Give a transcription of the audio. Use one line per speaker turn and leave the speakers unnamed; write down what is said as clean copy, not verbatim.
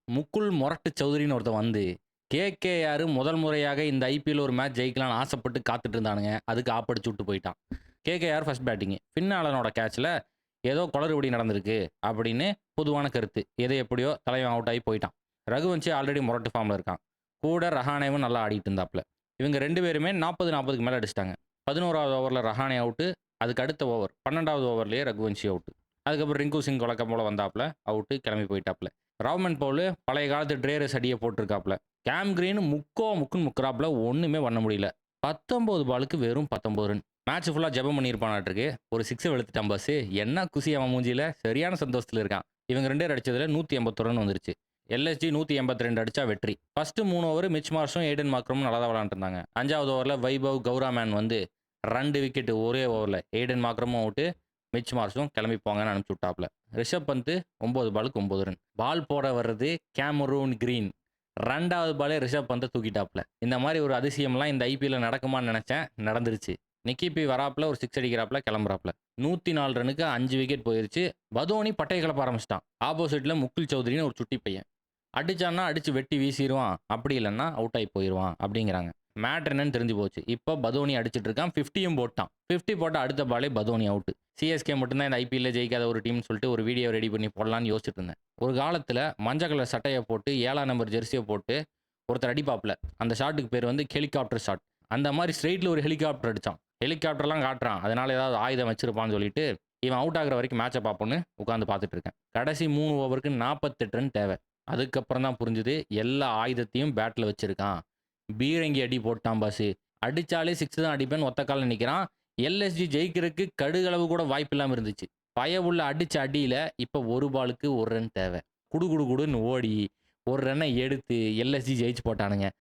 முகுல் மொரட்டு சௌத்ரின்னு ஒருத்தன் வந்து, கேகேஆர் முதல் முறையாக இந்த ஐபிஎல் ஒரு மேட்ச் ஜெயிக்கலாம்னு ஆசைப்பட்டு காத்துட்டு இருந்தானுங்க. அதுக்கு ஆப்படிச்சு விட்டு போயிட்டான். KKR first batting. ஃபின் ஆலனோட கேட்ச்ல ஏதோ குளறுபடி நடந்திருக்கு அப்படின்னு பொதுவான கருத்து. எது எப்படியோ தலைவன் அவுட் ஆகி போயிட்டான். ரகுவன்ஷி ஆல்ரெடி மொரட்டு ஃபார்ம்ல இருக்கான். கூட ரஹானேவும் நல்லா ஆடிட்டு இருந்தாப்ல. இவங்க 2 பேருமே 40க்கு மேல அடிச்சிட்டாங்க. 11வது ஓவர்ல ரஹானே அவுட்டு. அதுக்கு அடுத்த ஓவர் 12வது ஓவர்லயே ரகுவன்ஷி அவுட். அதுக்கப்புறம் ரிங்கு சிங் வழக்கம் போல வந்தாப்ல. அவுட்டு கிளம்பி போயிட்டாப்ல. ராவ்மன் பவுல் பழைய காலத்து ட்ரேரஸ் அடிய போட்டிருக்காப்ல. Game green முக்குன்னு முக்குறாப்ல. ஒண்ணுமே பண்ண முடியல. 19 பாலுக்கு வெறும் 19 ரன். மேட்ச் ஃபுல்லா ஜெபம் பண்ணியிருப்பானாட்டிருக்கு. ஒரு 6 வெளுத்துட்டான் பாஸ். என்ன குஷி அவன் மூஞ்சில. சரியான சந்தோஷத்துல இருக்கான். இவங்க 2 பேர் அடிச்சதுல 181 ரன் வந்துருச்சு. எல்எஸ்ஜி 182 அடிச்சா வெற்றி. ஃபர்ஸ்ட் 3 ஓவர் மிச் மார்ஷும் ஏடன் மார்க்ரமும் நல்லா தான் விளையாண்டு இருந்தாங்க. 5வது ஓவர்ல வைபவ் கௌராமேன் வந்து 2 விக்கெட் ஒரே ஓவர்ல. Aden மார்க்ரமும் out. மிச் மார்ஷும் கிளம்பி போங்கன்னு அனுப்பிச்சு விட்டாப்ல. ரிஷப் பந்த் 9 பாலுக்கு 9 ரன். பால் போட வர்றது கேமரூன் கிரீன். 2வது பாலே ரிஷப் பந்த தூக்கிட்டாப்ல. இந்த மாதிரி ஒரு அதிசயம்லாம் இந்த ஐபிஎல்ல நடக்குமான்னு நினைச்சேன். நடந்துருச்சு. நிக்கி பி வராப்ல ஒரு 6 அடிக்கிறாப்ல கிளம்புறாப்ல. 104 ரனுக்கு 5 விக்கெட் போயிருச்சு. பதோனி பட்டைய கிளப்ப ஆரம்பிச்சிட்டான். ஆப்போசிட்ல முகுல் சௌத்ரின்னு ஒரு சுட்டி பையன். அடிச்சான்னா அடிச்சு வெட்டி வீசிருவான். அப்படி இல்லன்னா அவுட் ஆகி போயிருவான் அப்படிங்கிறாங்க. மேட்டர் என்னன்னு தெரிஞ்சு போச்சு. இப்போ பதோனி அடிச்சிட்டு இருக்கான். 50யும் போட்டான். 50 போட்ட அடுத்த பாலே பதோனி அவுட். சிஎஸ்கே மட்டும் தான் இந்த ஐபிஎல்ல ஜெயிக்காத ஒரு டீம்னு சொல்லிட்டு ஒரு வீடியோ ரெடி பண்ணி போடலாம்னு யோசிச்சுட்டு இருந்தேன். ஒரு காலத்துல மஞ்சள் கலர் சட்டைய போட்டு 7ஆம் நம்பர் ஜெர்சியை போட்டு ஒருத்தர் அடிப்பாப்ல. அந்த ஷாட்டுக்கு பேர் வந்து ஹெலிகாப்டர் ஷாட். அந்த மாதிரி ஸ்ட்ரெயிட்ல ஒரு ஹெலிகாப்டர் அடிச்சான். ஹெலிகாப்டர்லாம் காட்டுறான். அதனால ஏதாவது ஆயுதம் வச்சிருப்பான்னு சொல்லிட்டு இவன் அவுட் ஆகுற வரைக்கும் மேட்சை பார்ப்போன்னு உட்காந்து பார்த்துட்டு இருக்கேன். கடைசி 3 ஓவருக்கு 48 ரன் தேவை. அதுக்கப்புறம் தான் புரிஞ்சுது எல்லா ஆயுதத்தையும் பேட்ல வச்சிருக்கான். பீரங்கி அடி போட்டான் பாஸ். அடிச்சாலே 6 தான் அடிப்பேன்னு ஒத்த காலில் நிற்கிறான். எல்எஸ்ஜி ஜெயிக்கிறதுக்கு கடுகளவு கூட வாய்ப்பு இல்லாமல் இருந்துச்சு. பயவுள்ள அடிச்ச அடியில இப்போ ஒரு பாலுக்கு 1 ரன் தேவை. குடு குடு குடுன்னு ஓடி ஒரு ரன்னை எடுத்து எல்எஸ்ஜி ஜெயிச்சு போட்டானுங்க.